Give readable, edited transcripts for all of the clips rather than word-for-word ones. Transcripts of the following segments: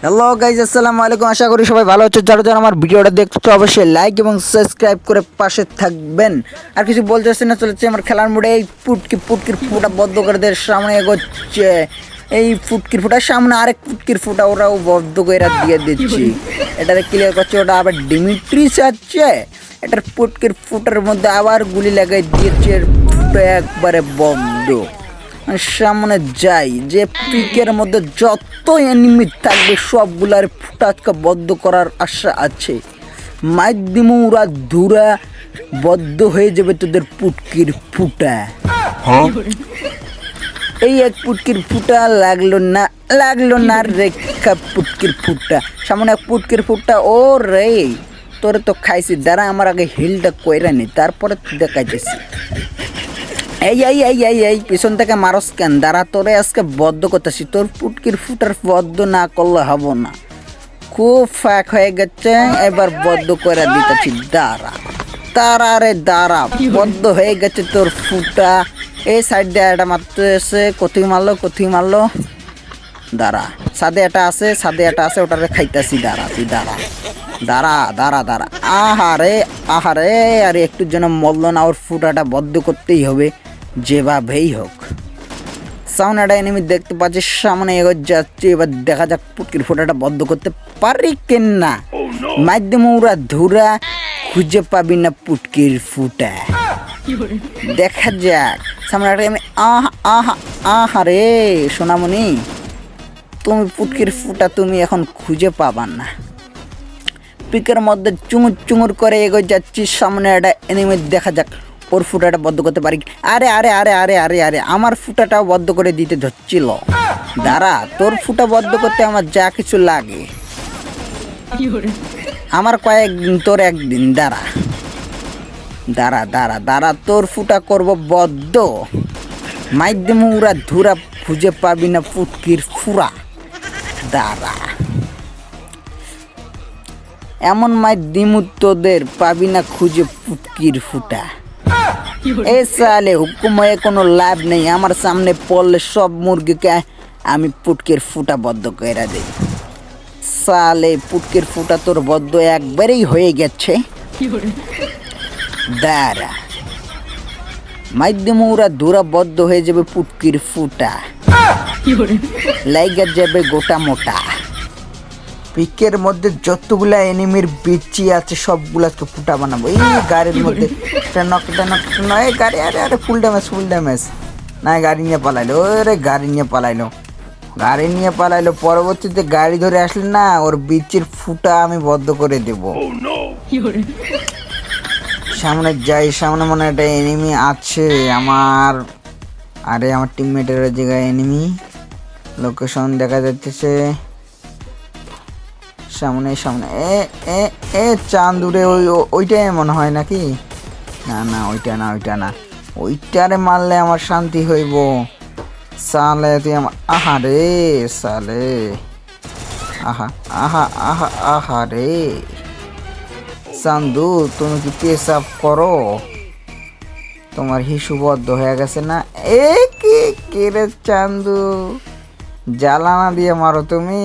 Hello guys, আসসালামু আলাইকুম। আশা করি সবাই ভালো হচ্ছে। যারা যারা আমার ভিডিওটা দেখছো অবশ্যই লাইক এবং সাবস্ক্রাইব করে পাশে থাকবেন। আর কিছু বলতেছি না, চলেছে আমার খেলার মোড়ে। এই পুটকির ফুটা বদ্ধ করে দিয়ে সামনে এগোচ্ছে। এই ফুটকির ফুটার সামনে আরেক ফুটকির ফুটা, ওরাও বদ্ধ করে দিয়ে দিচ্ছি। এটারে ক্লিয়ার করছে, ওটা আবার ডিমিট্রিস আছে। এটার পুটকির ফুটার মধ্যে আবার গুলি লাগাই দিয়েছে, ফুটো একবারে বন্ধ। সামনে যাই, যে পিকের মধ্যে যত এনিমি থাকবে সবগুলার ফুটাকে বদ্ধ করার আশা আছে। মাধ্যমে ওরা ধুরা বদ্ধ হয়ে যাবে তোদের পুটকির ফুটা। এই এক পুটকির ফুটা লাগলো না রেখা পুটকির ফুটা। সামনে এক পুটকির ফুটা। ও রে, তোরে তো খাইছি। দাঁড়া, আমার আগে হিলটা কইরা নি, তারপরে দেখাইতেছি। এই পিছন থেকে মারস কেন? দাঁড়া, তোরে আজকে বদ্ধ করতেছি। তোর পুটকির ফুটার বদ্ধ না করলে হব না। খুব ফাঁক হয়ে গেছে, এবার বদ্ধ করে দিতেছি। দাঁড়া, বদ্ধ হয়ে গেছে তোর ফুটা। এই সাইড দিয়ে এটা মারতে এসে কোথায় মারলো। দাঁড়া, সাদে এটা আছে, ওটারে খাইতেছি। দাঁড়া। আহারে, আরে একটুর জন্য মরল না। ওর ফুটাটা বদ্ধ করতেই হবে যেভাবেই হোক। সামনে একটা এনিমি দেখতে পাচ্ছি, সামনে এগোয় যাচ্ছে। এবার দেখা যাক পুটকির ফুটাটা বদ্ধ করতে পারি কিনা। মাধ্যমে ওরা ধুরা খুঁজে পাবি না পুটকির ফুটা। দেখা যাক। সামনে একটা এনিমি। আহারে সোনামণি, তুমি পুটকির ফুটা তুমি এখন খুঁজে পাবা না। পিকের মধ্যে চুঙুর করে এগোয় যাচ্ছি। সামনে একটা এনিমি, দেখা যাক ওর ফুটাটা বদ্ধ করতে পারি। আরে আমার ফুটাটাও বদ্ধ করে দিতে ধরছিল। দাঁড়া, তোর ফুটা বদ্ধ করতে আমার যা কিছু লাগে, আমার কয়েকদিন তোর একদিন। দাঁড়া, তোর ফুটা করব বদ্ধ। মাধ্যমে ওরা ধুরা খুঁজে পাবি না পুটকির ফুরা। দাঁড়া, এমন মাধ্যম তোদের পাবি না খুঁজে পুটকির ফুটা। এ সালে হুকুম হয়ে কোনো লাভ নেই। আমার সামনে পড়লে সব মুরগিকে আমি পুটকির ফুটা বদ্ধ করে দিই। সালে পুটকির ফুটা তোর বদ্ধ একবারেই হয়ে গেছে। দাঁড়া, মাধ্যমে ওরা ধুরা বদ্ধ হয়ে যাবে পুটকির ফুটা, লাইগা যাবে গোটা মোটা। পিকের মধ্যে যতগুলা এনিমির বিচি আছে সবগুলাকে ফুটা বানাবো। এই গাড়ির মধ্যে নয় গাড়ি। আরে ফুল ড্যামেজ না। গাড়ি নিয়ে পালাইলো। পরবর্তীতে গাড়ি ধরে আসলে না, ওর বিচির ফুটা আমি বদ্ধ করে দেব। সামনে যাই, সামনে মনে একটা এনিমি আছে আমার। আরে আমার টিমমেটের জায়গায় এনিমি, লোকেশন দেখা যাচ্ছে সামনে। এ চাঁদুরে, ওইটাই মনে হয় নাকি? না, ওইটা না। ওইটারে মারলে আমার শান্তি হইব। সালে তুই আমার, আহারে সালে, আহারে চান্দু, তুমি কি পেশাব করো? তোমার হিসু বদ্ধ হয়ে গেছে না? এ কি রে চান্দু, জ্বালানা দিয়ে মারো তুমি?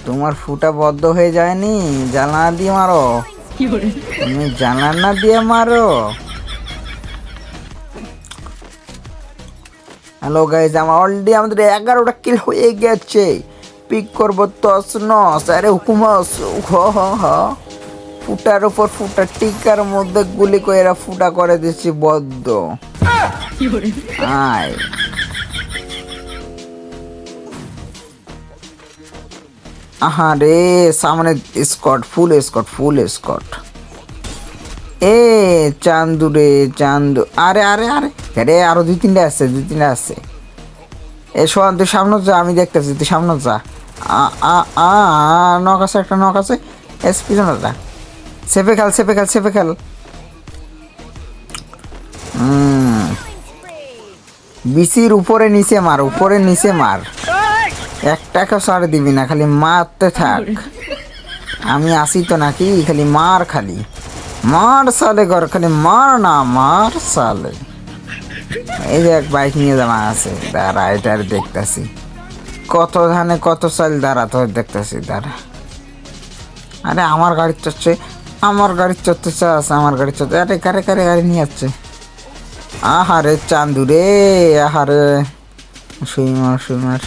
তোমার ফুটা বদ্ধ হয়ে যায়নি? জানালা দিয়ে মারো, তুমি জানালা দিয়ে মারো। হ্যালো গাইজ, আমার অলরেডি আমাদের 11টা কিল হয়ে গেছে। পিক করবো তসনস। আরে হুকুমস, ফুটার উপর ফুটা, টিকার মধ্যে গুলি করে ফুটা করে দিচ্ছি বদ্ধ। আয়, আহারে সামনে স্কট, ফুল স্কট। এ চান্দু, আরে আরো দুই তিনটা আছে। এ সোহান, তুই সামনে যা, আমি দেখতেছি, তুই সামনে যা। একটা নক আছে। পিছনে যা, সেফে খেল। বিসির উপরে নিচে মার। একটাকে সার দিবি না, খালি মারতে থাক। আমি আসি তো নাকি, খালি মার সালে ঘর, খালি মার সালে। এই যে এক বাইক নিয়ে জামা আছে, দাঁড়া, এটা দেখতেছি কত ধানে কত চাল, দাঁড়া তো দেখতেছি, দাঁড়া। আরে আমার গাড়ি চড়ছে, আমার গাড়ি চড়তে চাস, আমার গাড়ি চড়তে, আরে কারে কারে গাড়ি নিয়ে যাচ্ছে। আহারে চান্দু রে, আহারে সুইমার সুইমার।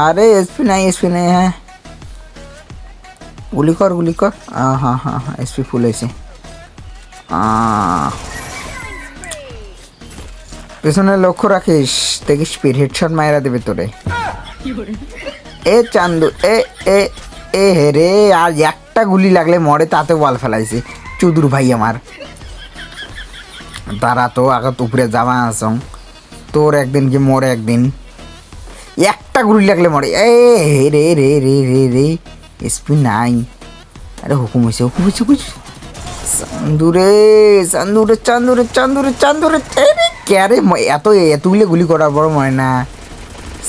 আরে এসপি নাই, এসপি নাই। হ্যাঁ গুলি কর, গুলি কর। হ্যাঁ হ্যাঁ হ্যাঁ, এসপি ফুল হয়েছে। পেছনে লক্ষ্য রাখিস, দেখিস স্পিড হেডশট মাইরা দেবে তোরে। এ চান্দু, এ এ এ হে রে, আর একটা গুলি লাগলে মরে, তাতে ওয়াল ফেলাইছে চুদুর ভাই আমার। তারা তো আগত উপরে যাওয়া আসং, তোর একদিন কি মরে একদিন, একটা গুলি লাগলে মরে। এ হে রে রে রে রে রে, এসপি নাই। আরে হুকুম হয়েছে, হুকুম হয়েছে, বুঝ চান্দুরে চান্দুরে চান্দুরে চান্দুরে চান্দুরে। ক্যারে এতগুলো গুলি করার পর মরে না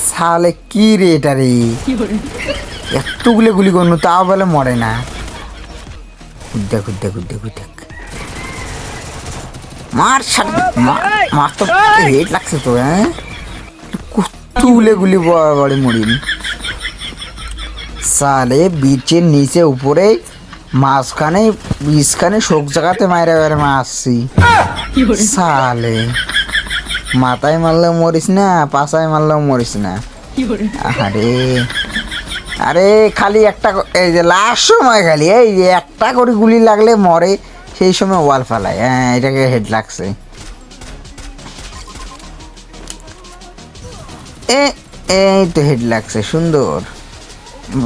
সালে, কি রে এটা রে, এতগুলো গুলি করলো তাও বলে মরে না। দেখ দেখ দেখ দেখ, মার মার তো হেড লাগছে তো। হ্যাঁ কতগুলো গুলি বড়ে মরিন সালে, বিচের নিচে উপরে মাঝখানে বিষখানে শোক জায়গাতে মাইরা বেড়ে মারছি সালে। মাথায় মারলেও মরিস না, পাশায় মারলেও মরিস না। আরে আরে খালি একটা, এই যে লাস্ট সময় খালি এই যে একটা করে গুলি লাগলে মরে, সেই সময় ওয়াল ফালায়। হ্যাঁ এটাকে হেড লাগছে। এই তো হেড লাগছে, সুন্দর।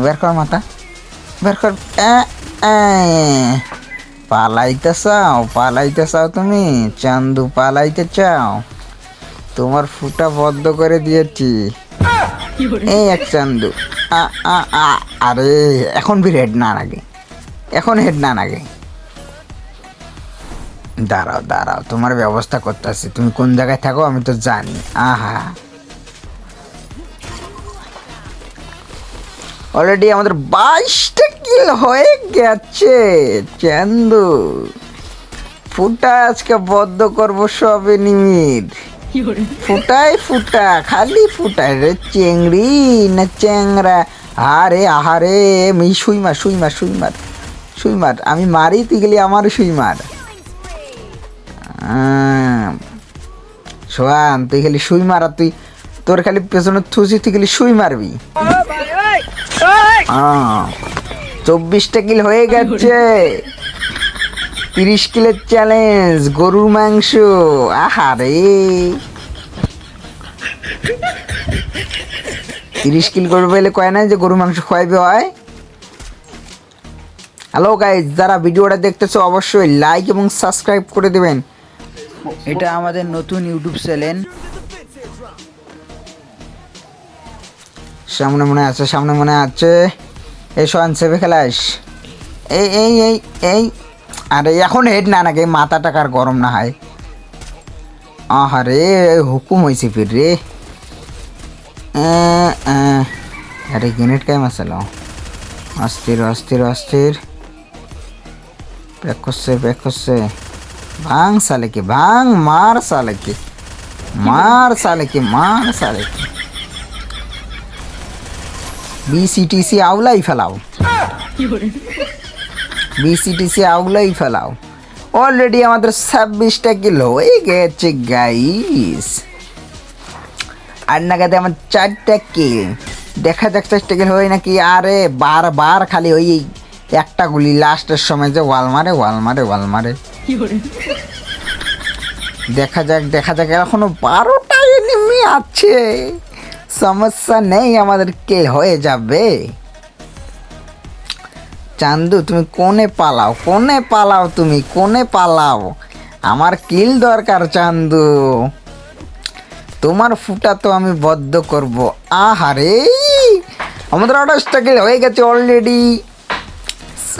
বের কর মাথা, বের কর। পালাইতে চাও, পালাইতে চাও তুমি চান্দু, পালাইতে চাও? তোমার ফুটা বদ্ধ করে দিয়েছি। এই এক চান্দু। আরে এখন ফির হেড না লাগে, এখন হেড না লাগে। দাঁড়াও দাঁড়াও, তোমার ব্যবস্থা করতেছি। তুমি কোন জায়গায় থাকো আমি তো জানি। আহা, অলরেডি আমাদের 22টা কিল হয়ে গেছে চান্দু। ফুটা আজকে বদ্ধ করবো সব এনিমির। ফুটাই ফুটা, খালি ফুটাই রে, চেংড়ি না চ্যাংরা। আরে আহারে সুইমার সুইমার সুইমার সুইমার, আমি মারি তুই গেলি আমার সুইমার। সোহান তুই খালি সুই মার, আর তুই তোর খালি পেছনে থুসি, তুই খালি সুই মারবি। 24টা কিল হয়ে গেছে, 30 কিলের চ্যালেঞ্জ, গরুর মাংস। আহারে 30 কিল করবে বলে কয় না যে গরুর মাংস খাওয়াইবে হয়। হ্যালো গাইজ, যারা ভিডিওটা দেখতেছো অবশ্যই লাইক এবং সাবস্ক্রাইব করে দেবেন। এটা আমাদের নতুন ইউটিউব চ্যানেল। সামনে মনে আছে, সামনে মনে আছে। এই সোয়ান সেভে খেলাস। এই এই এই এই, আরে এখন হেড না নাকি, মাথা টাকার গরম না হয়। আহারে হুকুম হয়েছে ফির রে। আরে গ্রেনেড কাই মাসাল, অস্থির অস্থির অস্থির। ব্যাক করছে, ব্যাক করছে। ভাঙ সালে কি ভাঙ, মার সালে কি মার, সালে কি মার, সালে কি। বিসিটিসি আউলাই ফেলাও, বিসিটিসি আউলাই ফেলাও। অলরেডি আমাদের 26টা কিল হয়ে গেছে গাইস, আর নাগাদে আমার 4টা কিল। দেখা যাক 4টা কিল হয় নাকি। আরে বারবার খালি ওই একটা গুলি লাস্টের সময় যে ওয়াল মারে ওয়াল মারে ওয়াল মারে। দেখা যাক দেখা যাক, এখনো 12টা এনিমি আছে, সমস্যা নেই, আমাদের কিল হয়ে যাবে। চান্দু তুমি কোনে পালাও, কোনে পালাও, তুমি কোনে পালাও, আমার কিল দরকার চান্দু। তোমার ফুটা তো আমি বদ্ধ করব। আহারে আমাদের 28টা কিল হয়ে গেছে অলরেডি।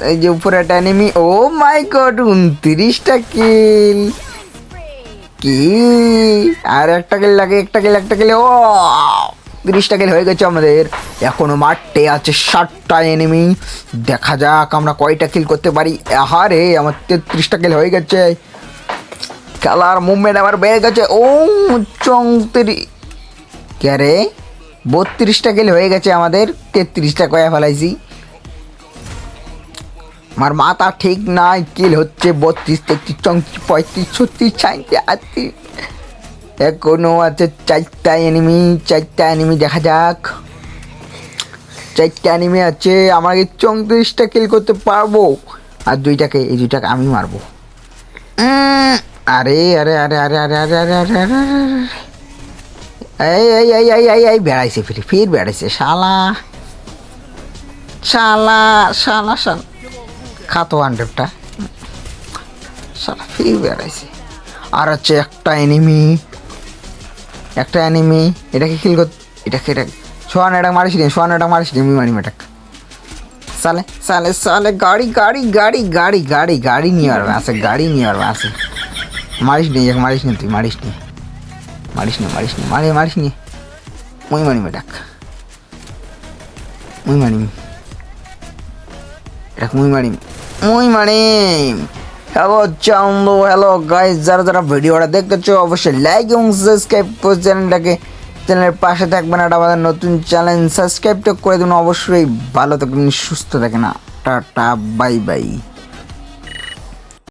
এই যে উপরে একটা এনিমি, ও মাই গড, 29টা কিল। কি আর একটা কিল লাগে, একটা কিল একটা কিল। ও 30টা কিল হয়ে গেছে আমাদের। এখনো মাঠে আছে 60টা এনিমি। দেখা যাক আমরা কয়টা কিল করতে পারি। আহারে আমার 33টা কিল হয়ে গেছে। খেলার মুভমেন্ট আবার বেড়ে গেছে। ও চংতেরি কে রে, 32টা কিল হয়ে গেছে আমাদের, 33টা কয়া ফেলাইছি। আমার মাথা ঠিক নাই, কিল হচ্ছে 32, 33, 34, 35, 36, 37, 38। এখনো আছে 4টা এনিমি, দেখা যাক। 4টা এনিমি আছে, আমাকে 34টা কিল করতে পারবো। আর এই দুইটাকে আমি মারবো। আরে আরে আরে আরে আরে আরে আরে আরে আরে এই বেড়াইছে, ফির বেড়াইছে শালা শালা শালা শালা খাতো আন্ডারটা শালা, ফির বেড়াইছে। আর হচ্ছে একটা এনিমি, এটাকে কিল কর, এটাকে সোয়ান মারিস নি মারি মেটাক। সালে গাড়ি নিয়ে আসবে, মারিস নি তুই, মারিস নি মুই মারি মেটাক, মুই মারি। হ্যালো গাইস, যারা ভিডিওটা দেখতেছো অবশ্যই লাইক এবং সাবস্ক্রাইব করে চ্যানেলের পাশে থাকবেন। আর আমাদের নতুন চ্যানেল সাবস্ক্রাইবটা করে দিন অবশ্যই। ভালো থাকবেন, সুস্থ থাকেন, টাটা বাই বাই।